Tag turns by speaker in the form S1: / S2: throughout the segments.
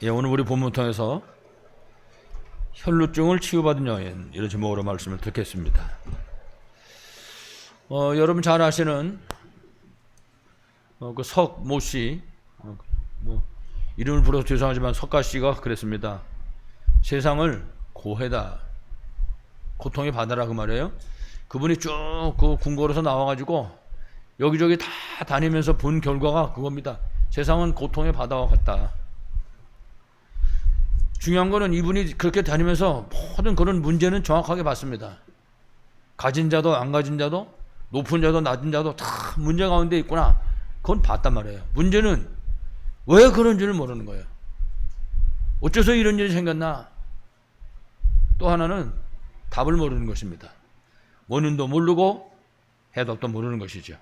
S1: 예, 오늘 우리 본문 통해서 혈루증을 치유받은 여인 이런 제목으로 말씀을 듣겠습니다. 여러분 잘 아시는 그 석모 씨, 이름을 불러서 죄송하지만 석가 씨가 그랬습니다. 세상을 고해다, 고통의 바다라 그 말이에요. 그분이 쭉 그 궁궐에서 나와가지고 여기저기 다 다니면서 본 결과가 그겁니다. 세상은 고통의 바다와 같다. 중요한 거는 이분이 그렇게 다니면서 모든 그런 문제는 정확하게 봤습니다. 가진 자도 안 가진 자도 높은 자도 낮은 자도 다 문제 가운데 있구나. 그건 봤단 말이에요. 문제는 왜 그런 줄을 모르는 거예요. 어째서 이런 일이 생겼나? 또 하나는 답을 모르는 것입니다. 원인도 모르고 해답도 모르는 것이죠.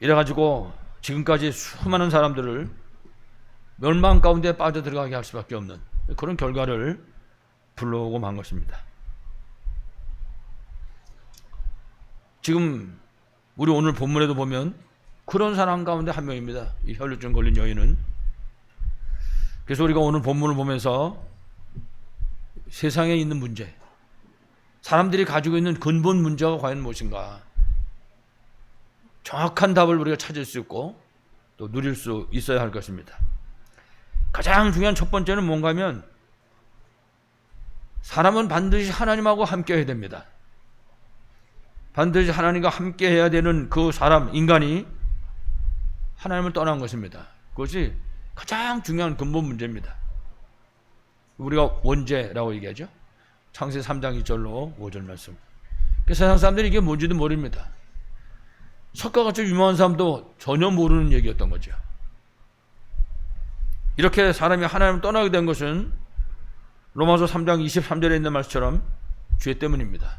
S1: 이래가지고 지금까지 수많은 사람들을 멸망 가운데 빠져들어가게 할 수밖에 없는 그런 결과를 불러오고 만 것입니다. 지금 우리 오늘 본문에도 보면 그런 사람 가운데 한 명입니다. 이 혈루증 걸린 여인은. 그래서 우리가 오늘 본문을 보면서 세상에 있는 문제, 사람들이 가지고 있는 근본 문제가 과연 무엇인가, 정확한 답을 우리가 찾을 수 있고 또 누릴 수 있어야 할 것입니다. 가장 중요한 첫 번째는 뭔가 하면 사람은 반드시 하나님하고 함께 해야 됩니다. 반드시 하나님과 함께 해야 되는 그 사람, 인간이 하나님을 떠난 것입니다. 그것이 가장 중요한 근본 문제입니다. 우리가 원죄라고 얘기하죠. 창세 3장 2절로 5절 말씀. 세상 사람들이 이게 뭔지도 모릅니다. 석가같이 유명한 사람도 전혀 모르는 얘기였던 거죠. 이렇게 사람이 하나님을 떠나게 된 것은 로마서 3장 23절에 있는 말씀처럼 죄 때문입니다.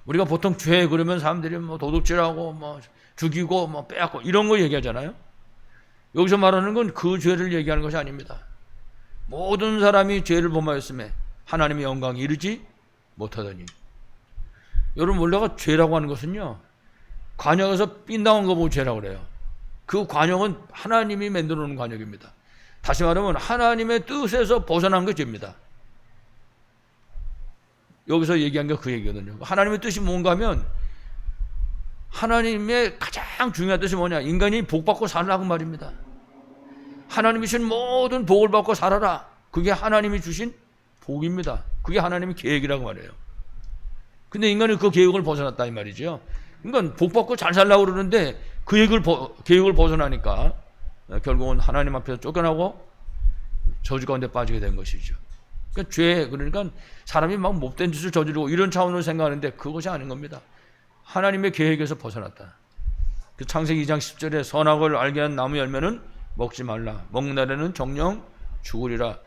S1: 우리가 보통 죄 그러면 사람들이 도둑질하고 죽이고 빼앗고 이런 거 얘기하잖아요. 여기서 말하는 건 그 죄를 얘기하는 것이 아닙니다. 모든 사람이 죄를 범하였음에 하나님의 영광이 이르지 못하더니. 여러분 원래가 죄라고 하는 것은요, 관역에서 삔당한 거 보고 죄라고 그래요. 그 관역은 하나님이 만들어 놓은 관역입니다. 다시 말하면 하나님의 뜻에서 벗어난 게 죄입니다. 여기서 얘기한 게 그 얘기거든요. 하나님의 뜻이 뭔가 하면 하나님의 가장 중요한 뜻이 뭐냐? 인간이 복받고 살라고 말입니다. 하나님이 주신 모든 복을 받고 살아라. 그게 하나님이 주신 복입니다. 그게 하나님의 계획이라고 말해요. 근데 인간이 그 계획을 벗어났다 이 말이죠. 그러니까 복받고 잘 살라고 그러는데 그 계획을 벗어나니까 결국은 하나님 앞에서 쫓겨나고 저주 가운데 빠지게 된 것이죠. 그러니까 죄, 그러니까 사람이 막 못된 짓을 저지르고 이런 차원으로 생각하는데 그것이 아닌 겁니다. 하나님의 계획에서 벗어났다. 그 창세기 2장 10절에 선악을 알게 한 나무 열매는 먹지 말라. 먹는 날에는 정령 죽으리라.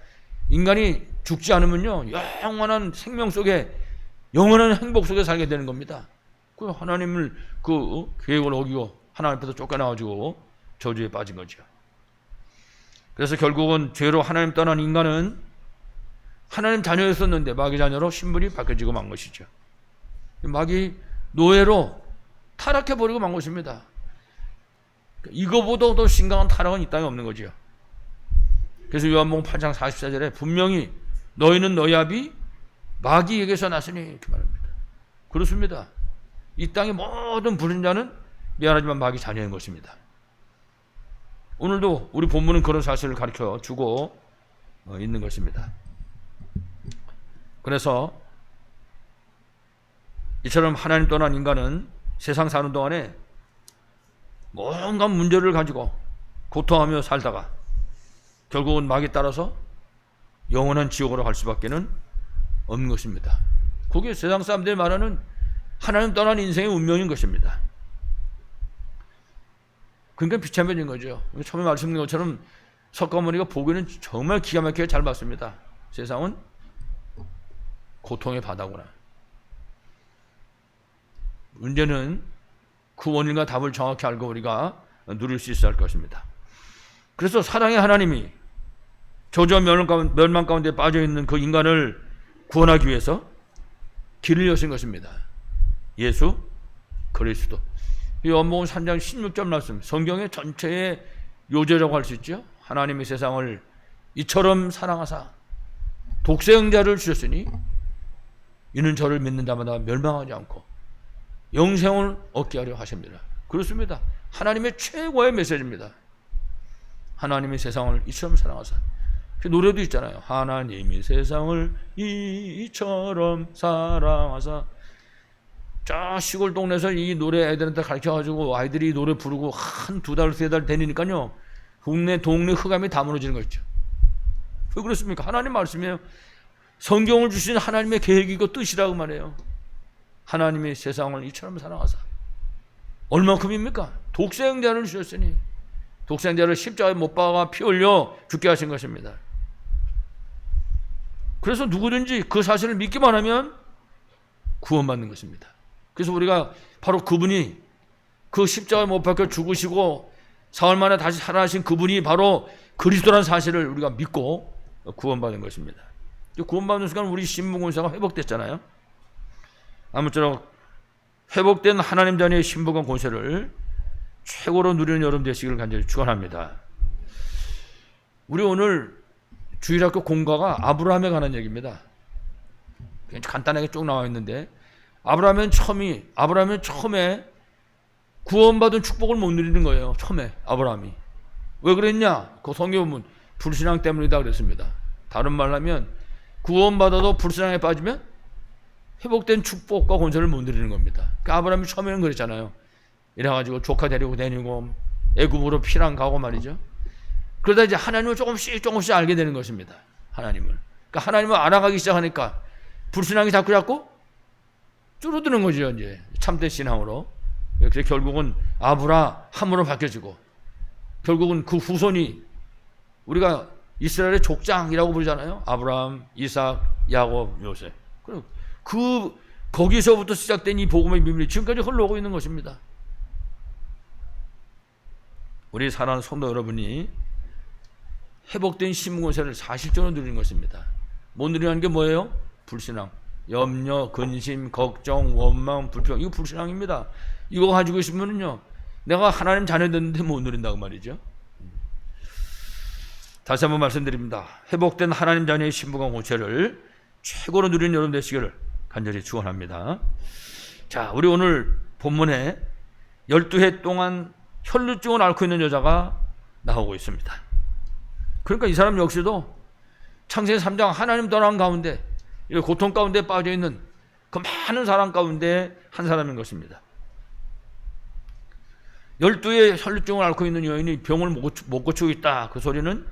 S1: 인간이 죽지 않으면요, 영원한 생명 속에, 영원한 행복 속에 살게 되는 겁니다. 그 하나님을 그 계획을 어기고 하나님 앞에서 쫓겨나가지고 저주에 빠진 거죠. 그래서 결국은 죄로 하나님 떠난 인간은 하나님 자녀였었는데 마귀 자녀로 신분이 바뀌어지고 만 것이죠. 마귀 노예로 타락해버리고 만 것입니다. 이거보다 더 심각한 타락은 이 땅에 없는 거죠. 그래서 요한복음 8장 44절에 분명히 너희는 너희 아비 마귀에게서 났으니 이렇게 말합니다. 그렇습니다. 이 땅의 모든 불신자는 미안하지만 마귀 자녀인 것입니다. 오늘도 우리 본문은 그런 사실을 가르쳐 주고 있는 것입니다. 그래서 이처럼 하나님 떠난 인간은 세상 사는 동안에 뭔가 문제를 가지고 고통하며 살다가 결국은 마귀 따라서 영원한 지옥으로 갈 수밖에는 없는 것입니다. 그게 세상 사람들이 말하는 하나님 떠난 인생의 운명인 것입니다. 그러니까 비참해진 거죠. 처음에 말씀드린 것처럼 석가모니가 보기는 정말 기가 막히게 잘 봤습니다. 세상은 고통의 바다구나. 문제는 그 원인과 답을 정확히 알고 우리가 누릴 수 있어야 할 것입니다. 그래서 사랑의 하나님이 저주와 멸망 가운데 빠져있는 그 인간을 구원하기 위해서 길을 여신 것입니다. 예수 그리스도. 이 요한복음 3장 16절 말씀, 성경의 전체의 요제라고 할 수 있죠. 하나님이 세상을 이처럼 사랑하사 독생자를 주셨으니 이는 저를 믿는 자마다 멸망하지 않고 영생을 얻게 하려 하십니다. 그렇습니다. 하나님의 최고의 메시지입니다. 하나님이 세상을 이처럼 사랑하사. 그 노래도 있잖아요. 하나님이 세상을 이처럼 사랑하사. 저 시골 동네에서 이 노래 애들한테 가르쳐가지고 아이들이 이 노래 부르고 한 2달, 3달 되니까요. 동네 흑암이 다 무너지는 거 있죠. 왜 그렇습니까? 하나님 말씀이에요. 성경을 주신 하나님의 계획이고 뜻이라고 말해요. 하나님이 세상을 이처럼 사랑하사. 얼마큼입니까? 독생자를 주셨으니 독생자를 십자가에 못 박아 피 흘려 죽게 하신 것입니다. 그래서 누구든지 그 사실을 믿기만 하면 구원받는 것입니다. 그래서 우리가 바로 그분이 그 십자가에 못 박혀 죽으시고 사흘 만에 다시 살아나신 그분이 바로 그리스도라는 사실을 우리가 믿고 구원받은 것입니다. 구원받는 순간 우리 신분권세가 회복됐잖아요. 아무쪼록 회복된 하나님 자녀의 신분권 권세를 최고로 누리는 여러분 되시기를 간절히 축원합니다. 우리 오늘 주일학교 공과가 아브라함에 관한 얘기입니다. 간단하게 쭉 나와 있는데 아브라함은 처음에 구원받은 축복을 못 누리는 거예요. 처음에 아브라함이. 왜 그랬냐? 그 성경은 불신앙 때문이다 그랬습니다. 다른 말로 하면 구원받아도 불신앙에 빠지면 회복된 축복과 권세를 못 누리는 겁니다. 그러니까 아브라함이 처음에는 그랬잖아요. 이래가지고 조카 데리고 다니고 애굽으로 피랑 가고 말이죠. 그러다 이제 하나님을 조금씩 알게 되는 것입니다. 하나님을. 그러니까 하나님을 알아가기 시작하니까 불신앙이 자꾸 줄어드는 거죠. 이제 참된 신앙으로. 그래서 결국은 아브라함으로 바뀌어지고 결국은 그 후손이 우리가 이스라엘의 족장이라고 부르잖아요. 아브라함, 이삭, 야곱, 요셉. 거기서부터 시작된 이 복음의 비밀이 지금까지 흘러오고 있는 것입니다. 우리 사랑하는 성도 여러분이 회복된 신분권세를 사실적으로 누리는 것입니다. 못 누리는 게 뭐예요? 불신앙, 염려, 근심, 걱정, 원망, 불평. 이거 불신앙입니다. 이거 가지고 있으면요, 내가 하나님 자녀 됐는데 못 누린다고 말이죠. 다시 한번 말씀드립니다. 회복된 하나님 자녀의 신분과 권세를 최고로 누리는 여러분 되시기를 간절히 축원합니다. 자, 우리 오늘 본문에 12해 동안 혈루증을 앓고 있는 여자가 나오고 있습니다. 그러니까 이 사람 역시도 창세기 3장 하나님 떠난 가운데 고통 가운데 빠져 있는 그 많은 사람 가운데 한 사람인 것입니다. 12의 혈루증을 앓고 있는 여인이 병을 못 고치고 있다. 그 소리는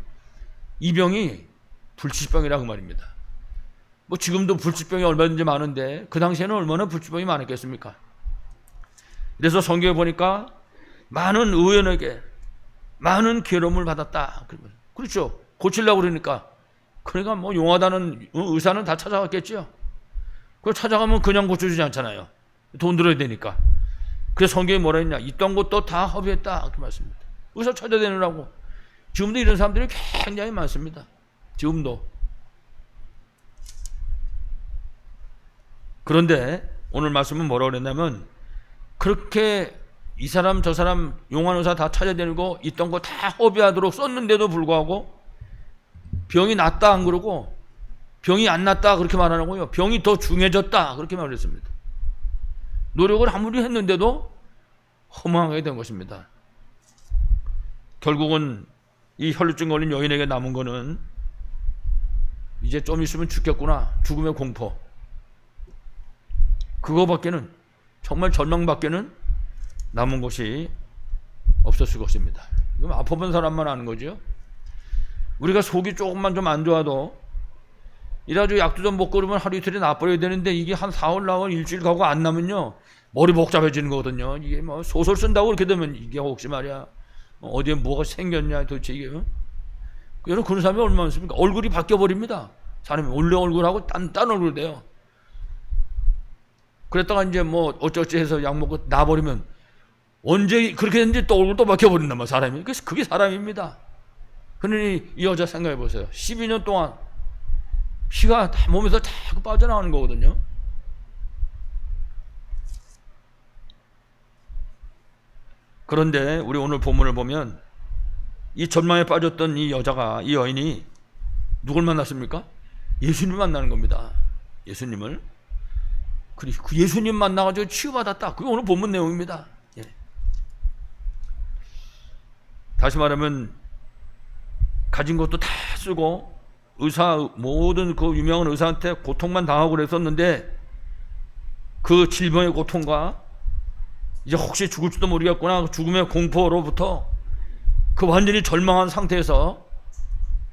S1: 이 병이 불치병이라고 말입니다. 뭐 지금도 불치병이 얼마든지 많은데 그 당시에는 얼마나 불치병이 많았겠습니까? 그래서 성경에 보니까 많은 의원에게 많은 괴로움을 받았다. 그렇죠. 고치려고 그러니까 뭐 용하다는 의사는 다 찾아갔겠죠. 그걸 찾아가면 그냥 고쳐주지 않잖아요. 돈 들어야 되니까. 그래서 성경이 뭐라 했냐? 있던 것도 다 허비했다. 그렇게 말씀입니다. 의사 찾아다니라고. 지금도 이런 사람들이 굉장히 많습니다. 지금도. 그런데 오늘 말씀은 뭐라고 그랬냐면 그렇게 이 사람 저 사람 용한 의사 다 찾아다니고 있던 거 다 허비하도록 썼는데도 불구하고 병이 낫다 안 그러고 병이 안 낫다 그렇게 말하고요. 병이 더 중해졌다 그렇게 말했습니다. 노력을 아무리 했는데도 허무하게 된 것입니다. 결국은 이 혈루증 걸린 여인에게 남은 거는 이제 좀 있으면 죽겠구나. 죽음의 공포. 그거밖에는 정말 절망밖에는 남은 것이 없었을 것입니다. 이건 아파본 사람만 아는 거죠. 우리가 속이 조금만 좀 안 좋아도 이래가지고 약도 좀 먹고 그러면 하루 이틀이 나버려야 되는데 이게 한 4월 나월 일주일 가고 안 나면요 머리 복잡해지는 거거든요. 이게 뭐 소설 쓴다고 그렇게 되면 이게 혹시 말이야 어디에 뭐가 생겼냐 도대체 이게 여러분 그런 사람이 얼마나 많습니까? 얼굴이 바뀌어버립니다. 사람이 원래 얼굴하고 딴 얼굴 돼요. 그랬다가 이제 뭐 어쩌지 해서 약 먹고 나버리면 언제 그렇게 됐는지 또 얼굴 또 바뀌어버린단 말이야 사람이. 그래서 그게 사람입니다. 그러니 이 여자 생각해 보세요. 12년 동안 피가 다 몸에서 자꾸 빠져나가는 거거든요. 그런데 우리 오늘 본문을 보면 이 전망에 빠졌던 이 여자가, 이 여인이 누굴 만났습니까? 예수님을 만나는 겁니다. 예수님을. 그 예수님 만나가지고 치유받았다. 그게 오늘 본문 내용입니다. 예. 다시 말하면 가진 것도 다 쓰고 모든 그 유명한 의사한테 고통만 당하고 그랬었는데 그 질병의 고통과 이제 혹시 죽을지도 모르겠구나 죽음의 공포로부터 그 완전히 절망한 상태에서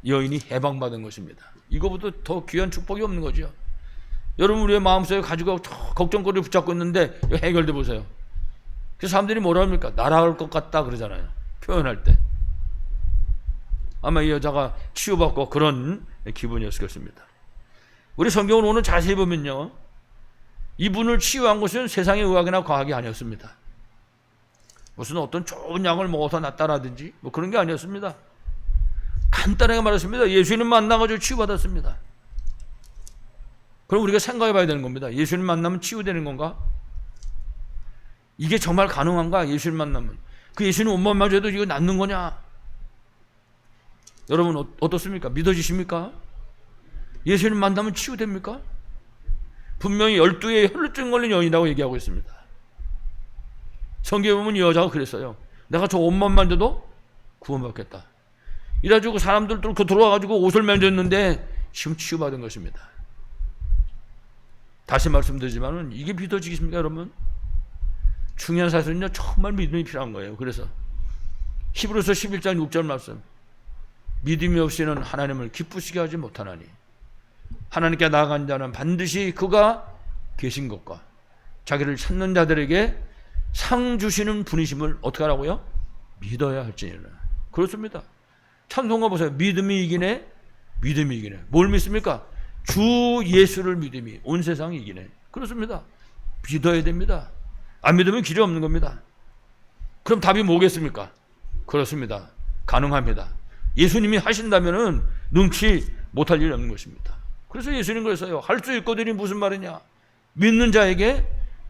S1: 여인이 해방받은 것입니다. 이거보다 더 귀한 축복이 없는 거죠. 여러분 우리의 마음속에 가지고 걱정거리를 붙잡고 있는데 해결돼 보세요. 그래서 사람들이 뭐라 합니까? 날아갈 것 같다 그러잖아요. 표현할 때. 아마 이 여자가 치유받고 그런 기분이었을 것입니다. 우리 성경을 오늘 자세히 보면요, 이분을 치유한 것은 세상의 의학이나 과학이 아니었습니다. 무슨 어떤 좋은 약을 먹어서 낫다라든지 뭐 그런 게 아니었습니다. 간단하게 말했습니다. 예수님 만나가지고 치유받았습니다. 그럼 우리가 생각해 봐야 되는 겁니다. 예수님 만나면 치유되는 건가? 이게 정말 가능한가? 예수님 만나면. 그 예수님 옷만 맞아도 이거 낫는 거냐? 여러분 어떻습니까? 믿어지십니까? 예수님 만나면 치유됩니까? 분명히 12의 혈루증 걸린 여인이라고 얘기하고 있습니다. 성경에 보면 이 여자가 그랬어요. 내가 저 옷만 만져도 구원받겠다. 이래가지고 사람들 뚫고 들어와가지고 옷을 만졌는데 지금 치유받은 것입니다. 다시 말씀드리지만 이게 믿어지겠습니까 여러분? 중요한 사실은요 정말 믿음이 필요한 거예요. 그래서 히브리서 11장 6절 말씀, 믿음이 없이는 하나님을 기쁘시게 하지 못하나니 하나님께 나아간 자는 반드시 그가 계신 것과 자기를 찾는 자들에게 상 주시는 분이심을 어떻게 하라고요? 믿어야 할지니라. 그렇습니다. 찬송가 보세요. 믿음이 이기네. 믿음이 이기네. 뭘 믿습니까? 주 예수를 믿음이 온 세상이 이기네. 그렇습니다. 믿어야 됩니다. 안 믿으면 길이 없는 겁니다. 그럼 답이 뭐겠습니까? 그렇습니다. 가능합니다. 예수님이 하신다면은 능치 못할 일이 없는 것입니다. 그래서 예수님 그랬어요. 할 수 있거든이 무슨 말이냐? 믿는 자에게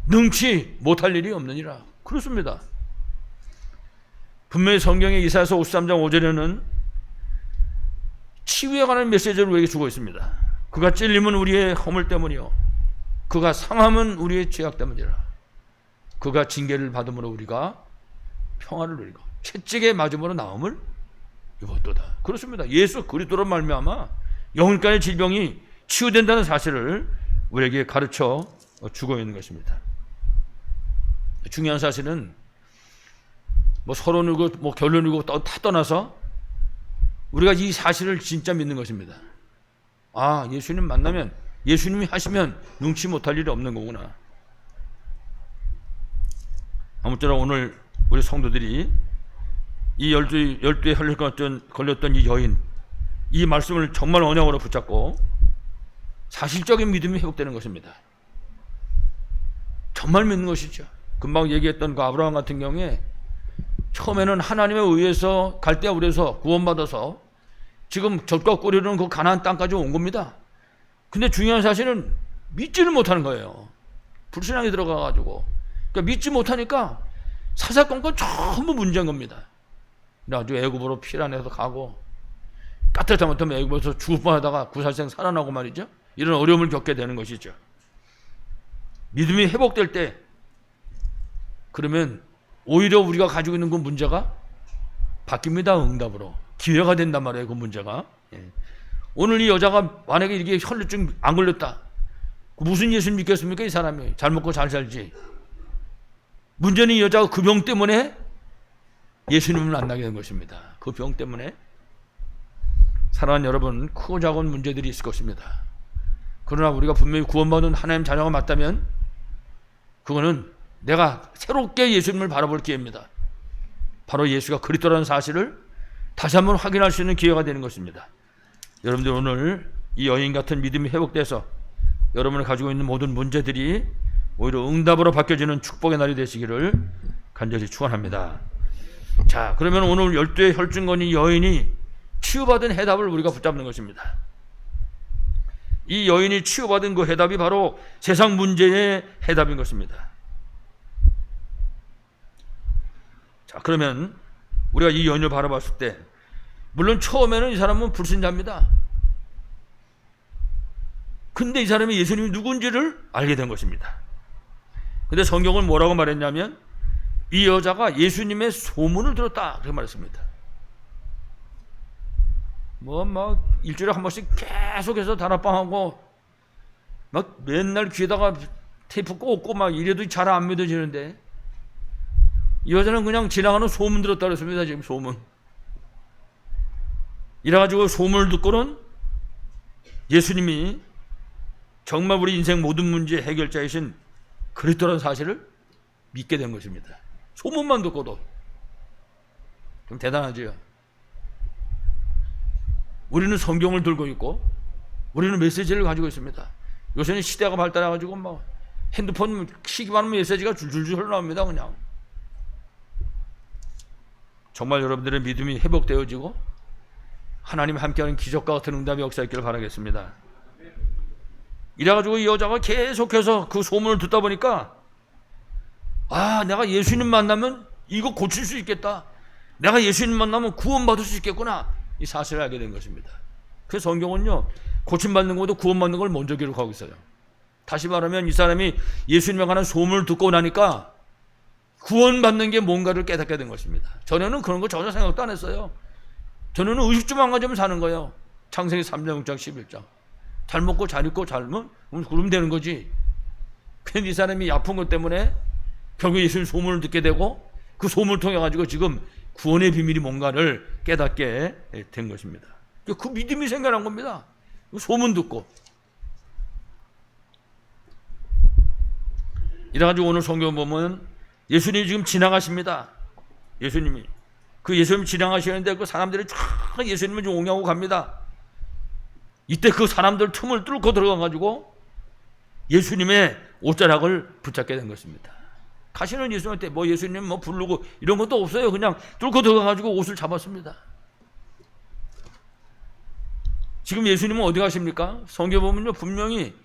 S1: 능치 못할 일이 없느니라. 그렇습니다. 분명히 성경에 이사야서 53장 5절에는 치유에 관한 메시지를 우리에게 주고 있습니다. 그가 찔림은 우리의 허물 때문이요 그가 상함은 우리의 죄악 때문이라. 그가 징계를 받음으로 우리가 평화를 누리고 채찍에 맞음으로 나음을 입었도다. 그렇습니다. 예수 그리스도로 말미암아 영혼간의 질병이 치유된다는 사실을 우리에게 가르쳐 주고 있는 것입니다. 중요한 사실은 뭐 서론이고 뭐 결론이고 다 떠나서 우리가 이 사실을 진짜 믿는 것입니다. 아, 예수님 만나면 예수님이 하시면 능치 못할 일이 없는 거구나. 아무쪼록 오늘 우리 성도들이 이 열두에 걸렸던 이 여인, 이 말씀을 정말 언약으로 붙잡고 사실적인 믿음이 회복되는 것입니다. 정말 믿는 것이죠. 금방 얘기했던 그 아브라함 같은 경우에 처음에는 하나님에 의해서 갈대아울에서 구원받아서 지금 젖과 꿀이는 그 가나안 땅까지 온 겁니다. 근데 중요한 사실은 믿지를 못하는 거예요. 불신앙이 들어가가지고. 그러니까 믿지 못하니까 사사건건 전부 문제인 겁니다. 그래가지고 애굽으로 피란해서 가고 까딱하면 애굽에서 죽을 뻔하다가 구살생 살아나고 말이죠. 이런 어려움을 겪게 되는 것이죠. 믿음이 회복될 때 그러면 오히려 우리가 가지고 있는 그 문제가 바뀝니다. 응답으로. 기회가 된단 말이에요. 그 문제가. 오늘 이 여자가 만약에 이게 혈루증 안 걸렸다. 무슨 예수 믿겠습니까? 이 사람이. 잘 먹고 잘 살지. 문제는 이 여자가 그 병 때문에 예수님을 만나게 된 것입니다. 그 병 때문에. 사랑하는 여러분, 크고 작은 문제들이 있을 것입니다. 그러나 우리가 분명히 구원받은 하나님 자녀가 맞다면 그거는 내가 새롭게 예수님을 바라볼 기회입니다. 바로 예수가 그리스도라는 사실을 다시 한번 확인할 수 있는 기회가 되는 것입니다. 여러분들 오늘 이 여인 같은 믿음이 회복돼서 여러분이 가지고 있는 모든 문제들이 오히려 응답으로 바뀌어지는 축복의 날이 되시기를 간절히 축원합니다. 자, 그러면 오늘 12의 혈증 걸린 여인이 치유받은 해답을 우리가 붙잡는 것입니다. 이 여인이 치유받은 그 해답이 바로 세상 문제의 해답인 것입니다. 자, 그러면 우리가 이 여인을 바라봤을 때 물론 처음에는 이 사람은 불신자입니다. 근데 이 사람이 예수님이 누군지를 알게 된 것입니다. 근데 성경은 뭐라고 말했냐면 이 여자가 예수님의 소문을 들었다 그렇게 말했습니다. 막 일주일에 한 번씩 계속해서 다락방하고 막 맨날 귀에다가 테이프 꽂고 막 이래도 잘 안 믿어지는데 이 여자는 그냥 지나가는 소문 들었다 그랬습니다. 지금 소문. 이래가지고 소문을 듣고는 예수님이 정말 우리 인생 모든 문제 해결자이신 그리스도라는 사실을 믿게 된 것입니다. 소문만 듣고도. 좀 대단하죠. 우리는 성경을 들고 있고 우리는 메시지를 가지고 있습니다. 요새는 시대가 발달해가지고 뭐 핸드폰 키기만 하면 메시지가 줄줄줄 흘러나옵니다. 그냥. 정말 여러분들의 믿음이 회복되어지고 하나님 함께하는 기적과 같은 응답이 역사했기를 바라겠습니다. 이래가지고 이 여자가 계속해서 그 소문을 듣다 보니까 내가 예수님 만나면 이거 고칠 수 있겠다. 내가 예수님 만나면 구원받을 수 있겠구나. 이 사실을 알게 된 것입니다. 그래서 성경은요, 고침받는 것보다 구원받는 걸 먼저 기록하고 있어요. 다시 말하면 이 사람이 예수님에 관한 소문을 듣고 나니까 구원받는 게 뭔가를 깨닫게 된 것입니다. 전에는 그런 거 전혀 생각도 안 했어요. 전에는 의식 좀 안 가지면 사는 거예요. 창세기 3장 6장 11장. 잘 먹고 잘 입고 잘 그러면 되는 거지. 근데 이 사람이 아픈 것 때문에 결국 예수님 소문을 듣게 되고 그 소문을 통해 가지고 지금 구원의 비밀이 뭔가를 깨닫게 된 것입니다. 그 믿음이 생겨난 겁니다. 소문 듣고. 이래가지고 오늘 성경 보면 예수님이 지금 지나가십니다. 예수님이. 그 예수님이 지나가시는데 그 사람들이 쫙 예수님을 좀 옹호하고 갑니다. 이때 그 사람들 틈을 뚫고 들어가가지고 예수님의 옷자락을 붙잡게 된 것입니다. 가시는 예수님한테 예수님 부르고 이런 것도 없어요. 그냥 뚫고 들어가가지고 옷을 잡았습니다. 지금 예수님은 어디 가십니까? 성경 보면요, 분명히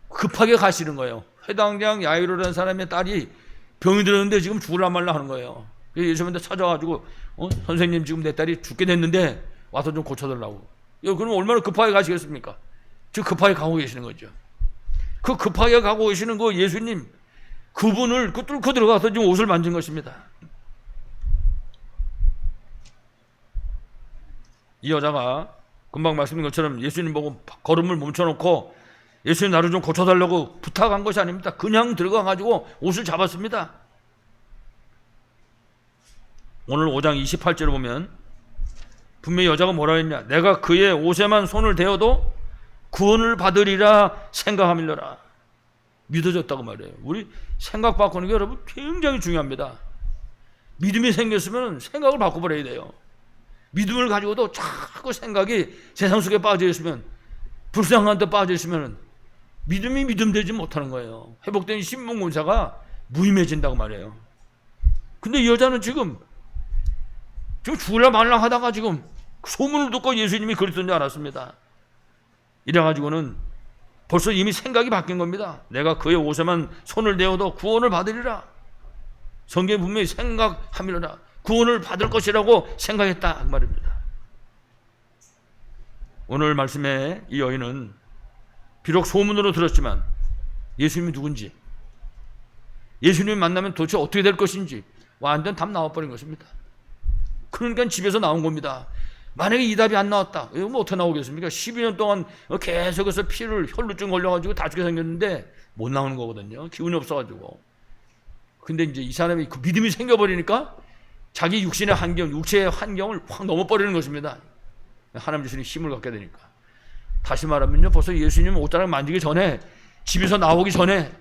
S1: 급하게 가시는 거예요. 회당장 야이로라는 사람의 딸이 병이 들었는데 지금 죽으려 말라 하는 거예요. 예수님한테 찾아가지고 선생님 지금 내 딸이 죽게 됐는데 와서 좀 고쳐달라고. 그럼 얼마나 급하게 가시겠습니까? 지금 급하게 가고 계시는 거죠. 그 급하게 가고 계시는 그 예수님 그분을 뚫고 들어가서 지금 옷을 만진 것입니다. 이 여자가 금방 말씀드린 것처럼 예수님 보고 걸음을 멈춰놓고 예수님 나를 좀 고쳐달라고 부탁한 것이 아닙니다. 그냥 들어가가지고 옷을 잡았습니다. 오늘 5장 28절을 보면 분명히 여자가 뭐라 했냐? 내가 그의 옷에만 손을 대어도 구원을 받으리라 생각하밀러라. 믿어졌다고 말해요. 우리 생각 바꾸는 게 여러분 굉장히 중요합니다. 믿음이 생겼으면 생각을 바꿔버려야 돼요. 믿음을 가지고도 자꾸 생각이 세상 속에 빠져 있으면, 불쌍한 데 빠져 있으면 믿음이 믿음되지 못하는 거예요. 회복된 신분군사가 무임해진다고 말해요. 근데 이 여자는 지금 죽으려 말라 하다가 지금 소문을 듣고 예수님이 그리스도인 줄 알았습니다. 이래가지고는 벌써 이미 생각이 바뀐 겁니다. 내가 그의 옷에만 손을 대어도 구원을 받으리라. 성경에 분명히 생각하밀어라. 구원을 받을 것이라고 생각했다 그 말입니다. 오늘 말씀에 이 여인은 비록 소문으로 들었지만 예수님이 누군지, 예수님 만나면 도대체 어떻게 될 것인지 완전 답 나와버린 것입니다. 그러니까 집에서 나온 겁니다. 만약에 이 답이 안 나왔다, 이거 어떻게 나오겠습니까? 12년 동안 계속해서 피를 혈루증 걸려가지고 다죽게 생겼는데 못 나오는 거거든요. 기운이 없어가지고. 근데 이제 이 사람이 그 믿음이 생겨버리니까 자기 육신의 환경, 육체의 환경을 확 넘어버리는 것입니다. 하나님 주시는 힘을 갖게 되니까. 다시 말하면요, 벌써 예수님 옷자락 만지기 전에, 집에서 나오기 전에,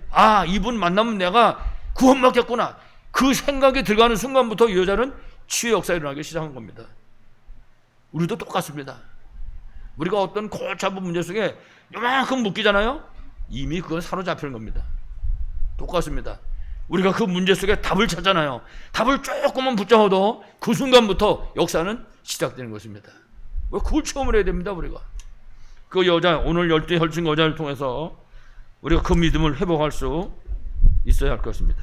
S1: 이분 만나면 내가 구원받겠구나, 그 생각이 들어가는 순간부터 이 여자는 치유 역사가 일어나기 시작한 겁니다. 우리도 똑같습니다. 우리가 어떤 골치 아픈 문제 속에 요만큼 묶이잖아요. 이미 그건 사로잡히는 겁니다. 똑같습니다. 우리가 그 문제 속에 답을 찾잖아요. 답을 조금만 붙잡아도 그 순간부터 역사는 시작되는 것입니다. 그걸 체험을 해야 됩니다. 우리가 그 여자, 오늘 열두 혈증 여자를 통해서 우리가 그 믿음을 회복할 수 있어야 할 것입니다.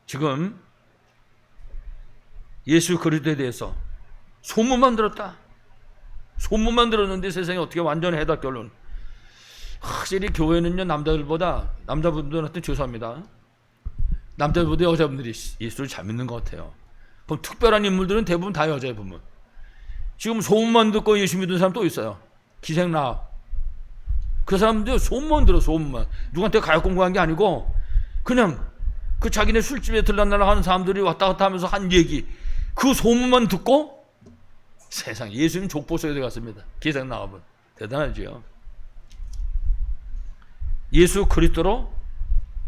S1: 지금 예수 그리스도에 대해서 소문만 들었다. 소문만 들었는데 세상에 어떻게 완전 해답 결론. 확실히 교회는요, 남자분들한테 죄송합니다. 남자분들 여자분들이 예수를 잘 믿는 것 같아요. 그럼 특별한 인물들은 대부분 다 여자예요, 보면. 지금 소문만 듣고 예수 믿는 사람 또 있어요. 기생나. 그 사람들 소문만 들어, 소문만. 누구한테 가역 공부한 게 아니고 그냥 그 자기네 술집에 들락날락 하는 사람들이 왔다 갔다 하면서 한 얘기, 그 소문만 듣고 세상에 예수님 족보소에 들어갔습니다. 기생 나오면. 대단하죠. 예수 그리스도로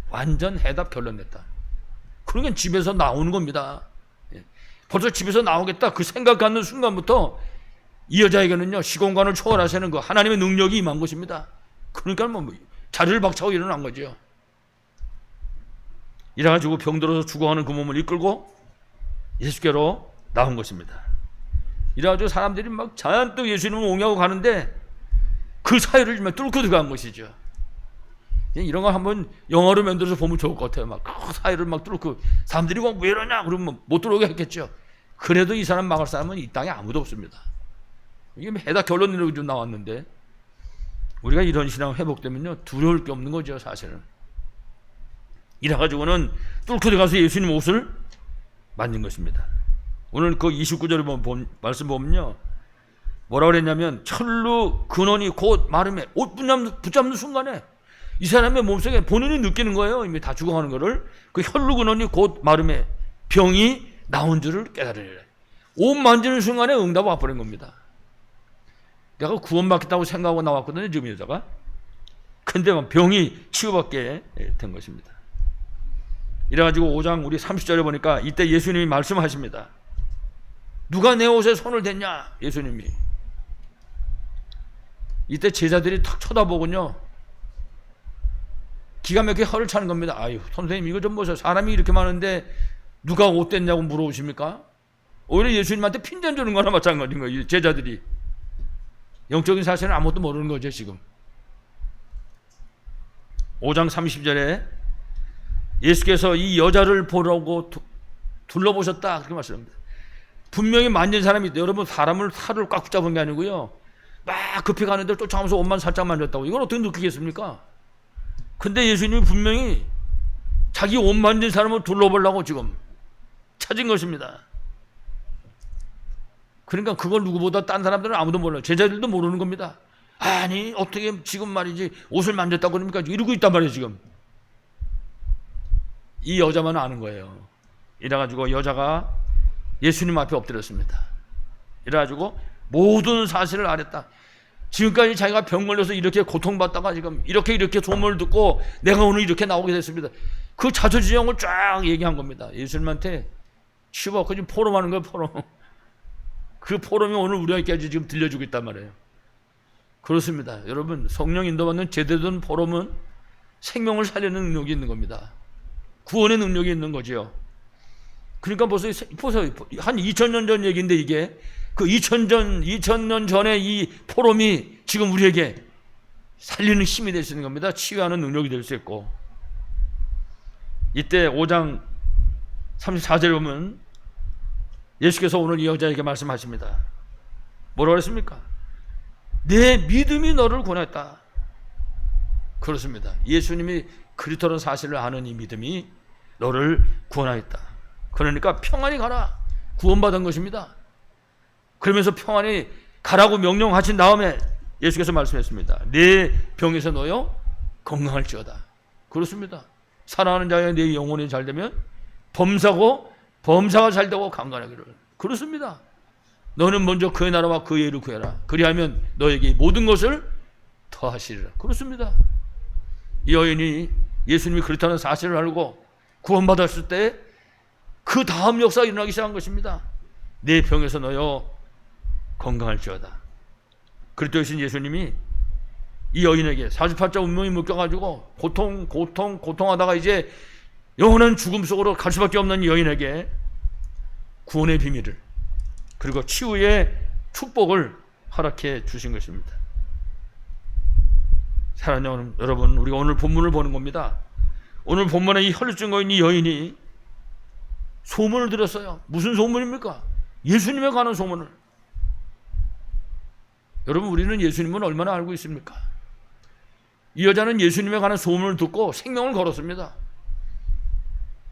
S1: 완전 해답 결론 냈다. 그러니까 집에서 나오는 겁니다. 벌써 집에서 나오겠다 그 생각 갖는 순간부터 이 여자에게는요, 시공간을 초월하시는 그 하나님의 능력이 임한 것입니다. 그러니까 뭐 자리를 박차고 일어난 거죠. 이래가지고 병들어서 죽어가는 그 몸을 이끌고 예수께로 나온 것입니다. 이래가지고 사람들이 막 잔뜩 예수님을 옹호하고 가는데 그 사이를 뚫고 들어간 것이죠. 이런 거 한번 영화로 만들어서 보면 좋을 것 같아요. 막 그 사이를 막 뚫고 사람들이 왜 이러냐 그러면 못 들어오게 했겠죠. 그래도 이 사람 막을 사람은 이 땅에 아무도 없습니다. 이게 해다 결론으로 좀 나왔는데, 우리가 이런 신앙 회복되면요, 두려울 게 없는 거죠, 사실은. 이래가지고는 뚫고 들어가서 예수님 옷을 만진 것입니다. 오늘 그 29절에 말씀 보면요, 뭐라 그랬냐면, 철로 근원이 곧 마름에 옷 붙잡는 순간에 이 사람의 몸속에 본인이 느끼는 거예요. 이미 다 죽어가는 거를. 그 혈루 근원이 곧 마름에 병이 나온 줄을 깨달으래. 옷 만지는 순간에 응답을 와버린 겁니다. 내가 구원받겠다고 생각하고 나왔거든요, 지금 여자가. 근데 병이 치유받게 된 것입니다. 이래가지고 5장 우리 30절에 보니까 이때 예수님이 말씀하십니다. 누가 내 옷에 손을 댔냐? 예수님이. 이때 제자들이 탁 쳐다보군요. 기가 막히게 허를 차는 겁니다. 아유, 선생님 이거 좀 보세요. 사람이 이렇게 많은데 누가 옷 댔냐고 물어보십니까? 오히려 예수님한테 핀잔 주는 거나 마찬가지인 거예요. 제자들이. 영적인 사실은 아무것도 모르는 거죠, 지금. 5장 30절에 예수께서 이 여자를 보라고 둘러보셨다, 그렇게 말씀합니다. 분명히 만진 사람이 있대요. 여러분, 사람을 살을 꽉 붙잡은 게 아니고요, 막 급히 가는데 쫓아가면서 옷만 살짝 만졌다고. 이걸 어떻게 느끼겠습니까? 근데 예수님이 분명히 자기 옷 만진 사람을 둘러보려고 지금 찾은 것입니다. 그러니까 그걸 누구보다 딴 사람들은 아무도 몰라요. 제자들도 모르는 겁니다. 아니, 어떻게 지금 말이지 옷을 만졌다고 그럽니까? 이러고 있단 말이에요, 지금. 이 여자만 아는 거예요. 이래가지고 여자가 예수님 앞에 엎드렸습니다. 이래가지고 모든 사실을 알았다. 지금까지 자기가 병 걸려서 이렇게 고통받다가 지금 이렇게 소문을 듣고 내가 오늘 이렇게 나오게 됐습니다. 그 자초지종을 쫙 얘기한 겁니다. 예수님한테 치워받고 지금 포럼하는 거예요, 포럼. 그 포럼이 오늘 우리에게까지 지금 들려주고 있단 말이에요. 그렇습니다. 여러분, 성령 인도받는 제대로 된 포럼은 생명을 살리는 능력이 있는 겁니다. 구원의 능력이 있는 거죠. 그러니까 벌써 한 2000년 전 얘기인데, 이게 그 2000년 전에 이 포럼이 지금 우리에게 살리는 힘이 될 수 있는 겁니다. 치유하는 능력이 될 수 있고. 이때 5장 34절에 보면 예수께서 오늘 이 여자에게 말씀하십니다. 뭐라고 했습니까? 내 믿음이 너를 구원했다. 그렇습니다. 예수님이 그리스도라는 사실을 아는 이 믿음이 너를 구원하였다. 그러니까 평안히 가라. 구원받은 것입니다. 그러면서 평안히 가라고 명령하신 다음에 예수께서 말씀했습니다. 내 병에서 너여 건강할지어다. 그렇습니다. 사랑하는 자여 내 영혼이 잘 되면 범사가 잘 되고 강건하기를. 그렇습니다. 너는 먼저 그의 나라와 그의 의를 구해라. 그리하면 너에게 모든 것을 더하시리라. 그렇습니다. 이 여인이 예수님이 그렇다는 사실을 알고 구원받았을 때 그 다음 역사가 일어나기 시작한 것입니다. 내 병에서 너여 건강할지어다. 그리스도이신 예수님이 이 여인에게 48자 운명이 묶여가지고 고통하다가 이제 영원한 죽음 속으로 갈 수밖에 없는 이 여인에게 구원의 비밀을, 그리고 치유의 축복을 허락해 주신 것입니다. 사랑하는 여러분, 우리가 오늘 본문을 보는 겁니다. 오늘 본문에 이 혈루증 거인 이 여인이 소문을 들었어요. 무슨 소문입니까? 예수님에 관한 소문을. 여러분, 우리는 예수님은 얼마나 알고 있습니까? 이 여자는 예수님에 관한 소문을 듣고 생명을 걸었습니다.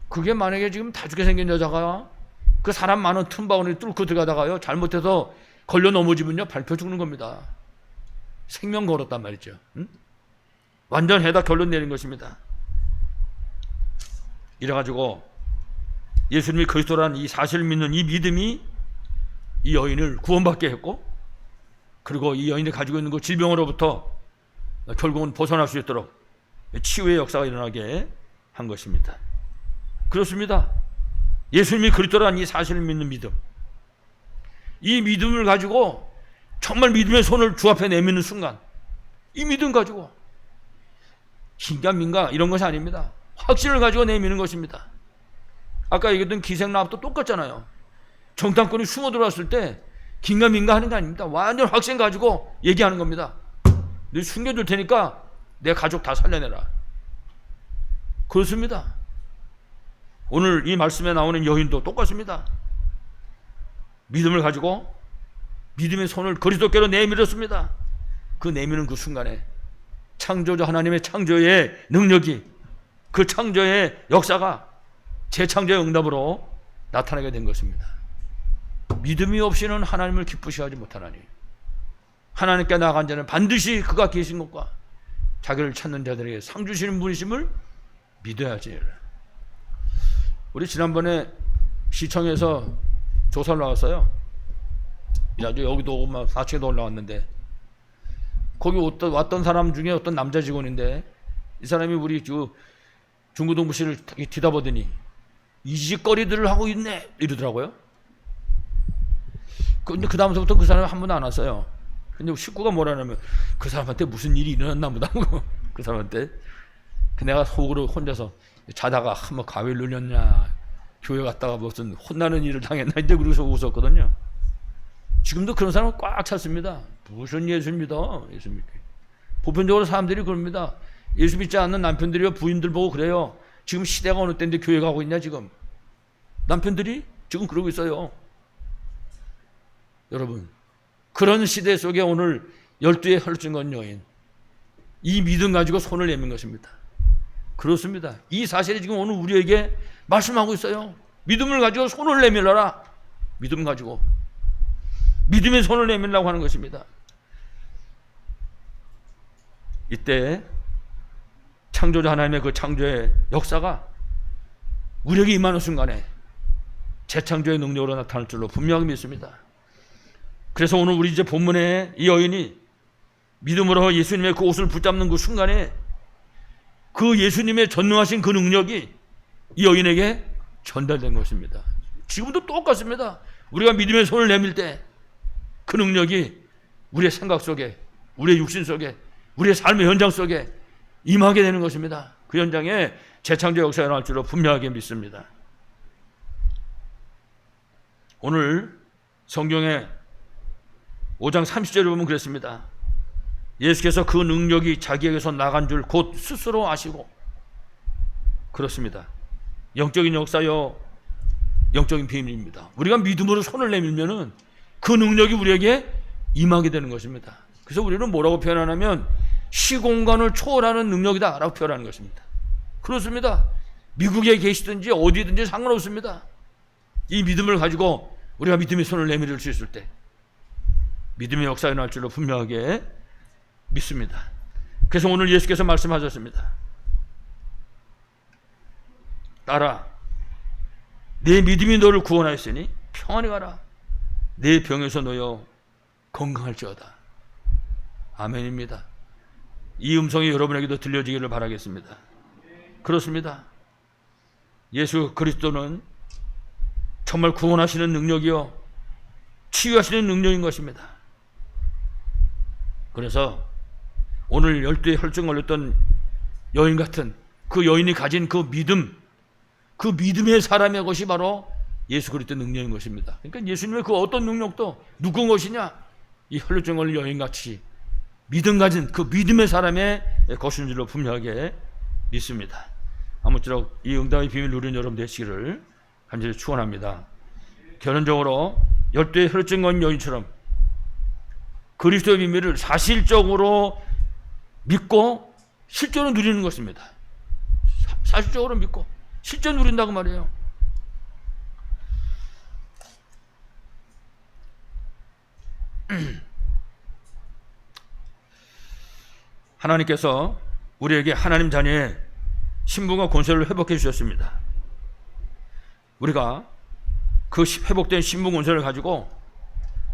S1: 그게 만약에 지금 다 죽게 생긴 여자가 그 사람 많은 틈바구니 뚫고 들어가다가요, 잘못해서 걸려 넘어지면요, 밟혀 죽는 겁니다. 생명 걸었단 말이죠. 응? 완전 해다 결론 내린 것입니다. 이래가지고 예수님이 그리스도라는 이 사실을 믿는 이 믿음이 이 여인을 구원받게 했고, 그리고 이 여인이 가지고 있는 그 질병으로부터 결국은 벗어날 수 있도록 치유의 역사가 일어나게 한 것입니다. 그렇습니다. 예수님이 그리스도라는 이 사실을 믿는 믿음, 이 믿음을 가지고 정말 믿음의 손을 주 앞에 내미는 순간, 이 믿음 가지고 긴가민가 이런 것이 아닙니다. 확신을 가지고 내미는 것입니다. 아까 얘기했던 기생나합도 똑같잖아요. 정탐꾼이 숨어 들어왔을 때 긴가민가 하는 게 아닙니다. 완전 확신 가지고 얘기하는 겁니다. 너 숨겨줄 테니까 내 가족 다 살려내라. 그렇습니다. 오늘 이 말씀에 나오는 여인도 똑같습니다. 믿음을 가지고 믿음의 손을 그리스도께로 내밀었습니다. 그 내미는 그 순간에 창조주 하나님의 창조의 능력이, 그 창조의 역사가 재창조의 응답으로 나타나게 된 것입니다. 믿음이 없이는 하나님을 기쁘시하지 못하나니 하나님께 나아간 자는 반드시 그가 계신 것과 자기를 찾는 자들에게 상 주시는 분이심을 믿어야지. 우리 지난번에 시청에서 조사를 나왔어요. 아주 여기도 오고 막 4층에도 올라왔는데, 거기 왔던 사람 중에 어떤 남자 직원인데, 이 사람이 우리 중구동부시를 뒤다보더니 이직거리들을 하고 있네 이러더라고요. 근데 그 다음부터 그 사람이 한 번도 안 왔어요. 근데 식구가 뭐라냐면 그 사람한테 무슨 일이 일어났나 보다. 그 사람한테. 내가 속으로 혼자서 자다가 한번 가위를 눌렸냐, 교회 갔다가 무슨 혼나는 일을 당했나 이제 그러고서 웃었거든요. 지금도 그런 사람은 꽉 찼습니다. 무슨 예수 믿어? 예수 믿게. 보편적으로 사람들이 그럽니다. 예수 믿지 않는 남편들이요, 부인들 보고 그래요. 지금 시대가 어느 때인데 교회 가고 있냐 지금. 남편들이 지금 그러고 있어요. 여러분, 그런 시대 속에 오늘 12의 혈증건 여인, 이 믿음 가지고 손을 내민 것입니다. 그렇습니다. 이 사실이 지금 오늘 우리에게 말씀하고 있어요. 믿음을 가지고 손을 내밀어라. 믿음 가지고 믿음의 손을 내밀라고 하는 것입니다. 이때 창조자 하나님의 그 창조의 역사가 우리에게 임하는 순간에 재창조의 능력으로 나타날 줄로 분명히 믿습니다. 그래서 오늘 우리 이제 본문에 이 여인이 믿음으로 예수님의 그 옷을 붙잡는 그 순간에 그 예수님의 전능하신 그 능력이 이 여인에게 전달된 것입니다. 지금도 똑같습니다. 우리가 믿음의 손을 내밀 때 그 능력이 우리의 생각 속에, 우리의 육신 속에, 우리의 삶의 현장 속에 임하게 되는 것입니다. 그 현장에 재창조 역사가 일어날 줄로 분명하게 믿습니다. 오늘 성경에 5장 30절에 보면 그랬습니다. 예수께서 그 능력이 자기에게서 나간 줄 곧 스스로 아시고. 그렇습니다. 영적인 역사요, 영적인 비밀입니다. 우리가 믿음으로 손을 내밀면은 그 능력이 우리에게 임하게 되는 것입니다. 그래서 우리는 뭐라고 표현하냐면 시공간을 초월하는 능력이다 라고 표현하는 것입니다. 그렇습니다. 미국에 계시든지 어디든지 상관없습니다. 이 믿음을 가지고 우리가 믿음의 손을 내밀을 수 있을 때 믿음의 역사가 일어날 줄로 분명하게 믿습니다. 그래서 오늘 예수께서 말씀하셨습니다. 딸아, 내 믿음이 너를 구원하였으니 평안히 가라. 내 병에서 놓여 건강할지어다. 아멘입니다. 이 음성이 여러분에게도 들려지기를 바라겠습니다. 그렇습니다. 예수 그리스도는 정말 구원하시는 능력이요, 치유하시는 능력인 것입니다. 그래서 오늘 12의 혈증 걸렸던 여인 같은 그 여인이 가진 그 믿음, 그 믿음의 사람의 것이 바로 예수 그리스도의 능력인 것입니다. 그러니까 예수님의 그 어떤 능력도 누군 것이냐? 이 혈증 걸린 여인같이 믿음 가진 그 믿음의 사람의 것인 줄로 분명하게 믿습니다. 아무쪼록 이 응답의 비밀을 누리는 여러분 되시기를 간절히 축원합니다. 결론적으로 열두의 혈증 건 여인처럼 그리스도의 비밀을 사실적으로 믿고 실제로 누리는 것입니다. 사실적으로 믿고 실제 누린다고 말이에요. 하나님께서 우리에게 하나님 자녀의 신분과 권세를 회복해 주셨습니다. 우리가 그 회복된 신분 권세를 가지고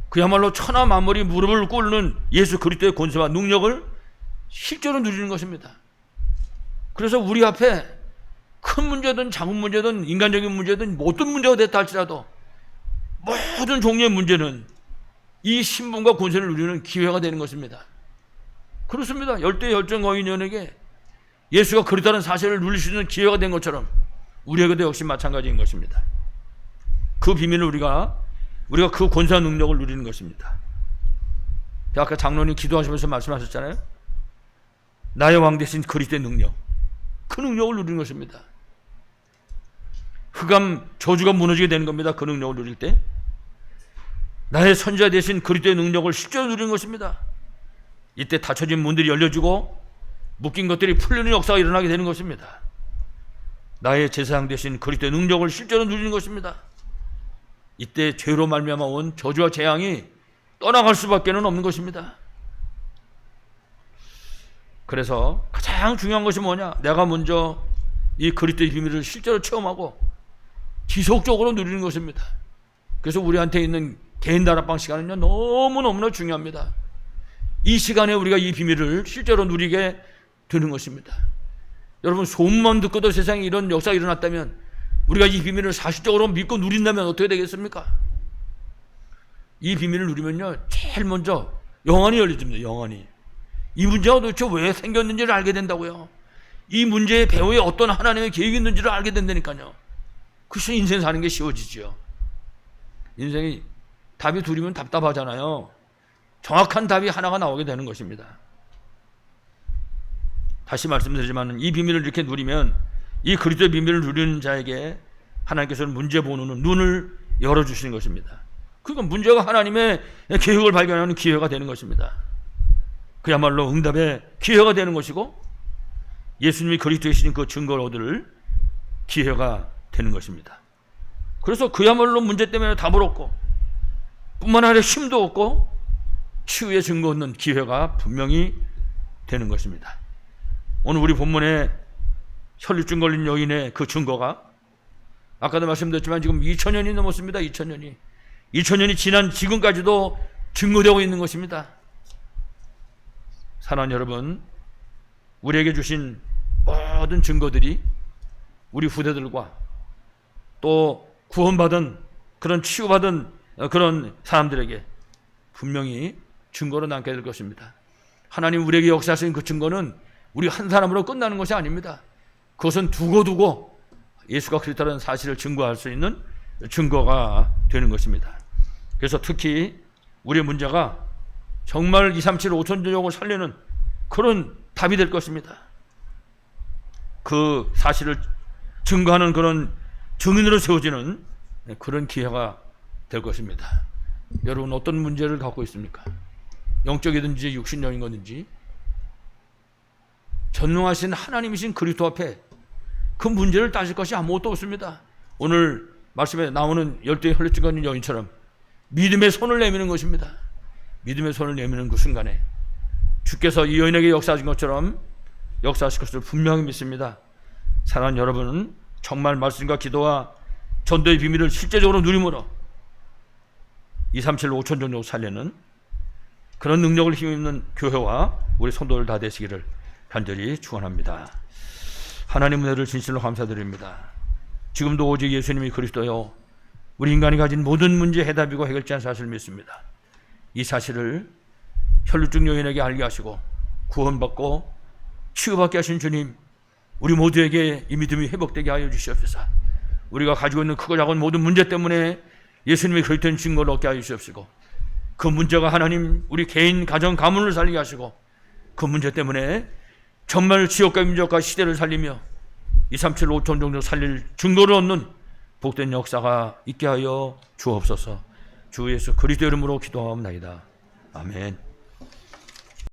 S1: 그야말로 천하 만물이 무릎을 꿇는 예수 그리스도의 권세와 능력을 실제로 누리는 것입니다. 그래서 우리 앞에 큰 문제든 작은 문제든 인간적인 문제든 어떤 문제가 됐다 할지라도 모든 종류의 문제는 이 신분과 권세를 누리는 기회가 되는 것입니다. 그렇습니다. 열두의 혈증 거인에게 예수가 그리스도라는 사실을 누릴 수 있는 기회가 된 것처럼 우리에게도 역시 마찬가지인 것입니다. 그 비밀을 우리가 그 권세와 능력을 누리는 것입니다. 아까 장로님 기도하시면서 말씀하셨잖아요. 나의 왕 대신 그리스도의 능력, 그 능력을 누리는 것입니다. 흑암 저주가 무너지게 되는 겁니다. 그 능력을 누릴 때 나의 선지자 대신 그리스도의 능력을 실제로 누리는 것입니다. 이때 닫혀진 문들이 열려지고 묶인 것들이 풀리는 역사가 일어나게 되는 것입니다. 나의 제사장 대신 그리스도의 능력을 실제로 누리는 것입니다. 이때 죄로 말미암아 온 저주와 재앙이 떠나갈 수밖에 없는 것입니다. 그래서 가장 중요한 것이 뭐냐? 내가 먼저 이 그리스도의 비밀을 실제로 체험하고 지속적으로 누리는 것입니다. 그래서 우리한테 있는 개인 다락방 시간은요, 너무너무나 중요합니다. 이 시간에 우리가 이 비밀을 실제로 누리게 되는 것입니다. 여러분, 소문만 듣고도 세상에 이런 역사가 일어났다면 우리가 이 비밀을 사실적으로 믿고 누린다면 어떻게 되겠습니까? 이 비밀을 누리면요, 제일 먼저 영안이 열려집니다. 영안이. 이 문제가 도대체 왜 생겼는지를 알게 된다고요. 이 문제의 배후에 어떤 하나님의 계획이 있는지를 알게 된다니까요. 그래서 인생 사는 게 쉬워지죠. 인생이 답이 둘이면 답답하잖아요. 정확한 답이 하나가 나오게 되는 것입니다. 다시 말씀드리지만 이 비밀을 이렇게 누리면, 이 그리스도의 비밀을 누리는 자에게 하나님께서는 문제 보는 눈을 열어주시는 것입니다. 그러니까 문제가 하나님의 계획을 발견하는 기회가 되는 것입니다. 그야말로 응답의 기회가 되는 것이고, 예수님이 그리스도이신 그 증거를 얻을 기회가 되는 것입니다. 그래서 그야말로 문제 때문에 답을 얻고 뿐만 아니라 힘도 얻고 치유의 증거 얻는 기회가 분명히 되는 것입니다. 오늘 우리 본문에 혈루증 걸린 여인의 그 증거가 아까도 말씀드렸지만 지금 2000년이 넘었습니다. 2000년이 지난 지금까지도 증거되고 있는 것입니다. 사랑하는 여러분, 우리에게 주신 모든 증거들이 우리 후대들과 또 구원받은 그런 치유받은 그런 사람들에게 분명히 증거로 남게 될 것입니다. 하나님 우리에게 역사하신 그 증거는 우리 한 사람으로 끝나는 것이 아닙니다. 그것은 두고두고 예수가 그리스도라는 사실을 증거할 수 있는 증거가 되는 것입니다. 그래서 특히 우리의 문제가 정말 237 5천족을 살리는 그런 답이 될 것입니다. 그 사실을 증거하는 그런 증인으로 세워지는 그런 기회가 될 것입니다. 여러분, 어떤 문제를 갖고 있습니까? 영적이든지 육신적인 것든지 전능하신 하나님이신 그리스도 앞에 그 문제를 따질 것이 아무것도 없습니다. 오늘 말씀에 나오는 열두의 혈루증 걸린 여인처럼 믿음의 손을 내미는 것입니다. 믿음의 손을 내미는 그 순간에 주께서 이 여인에게 역사하신 것처럼 역사하실 것을 분명히 믿습니다. 사랑하는 여러분은 정말 말씀과 기도와 전도의 비밀을 실제적으로 누림으로 237 5천 종족 살리는 그런 능력을 힘입는 교회와 우리 성도들 다 되시기를 간절히 축원합니다. 하나님 은혜를 진실로 감사드립니다. 지금도 오직 예수님이 그리스도요, 우리 인간이 가진 모든 문제 해답이고 해결자인 사실을 믿습니다. 이 사실을 혈루증 여인에게 알게 하시고 구원받고 치유받게 하신 주님, 우리 모두에게 이 믿음이 회복되게 하여 주시옵소서. 우리가 가지고 있는 크고 작은 모든 문제 때문에 예수님이 그리스도인 증거를 얻게 하여 주시옵시고, 그 문제가 하나님 우리 개인 가정 가문을 살리게 하시고, 그 문제 때문에 정말 지역과 민족과 시대를 살리며 237 5천 종족 살릴 증거를 얻는 복된 역사가 있게 하여 주옵소서. 주 예수 그리스도 이름으로 기도하옵나이다. 아멘.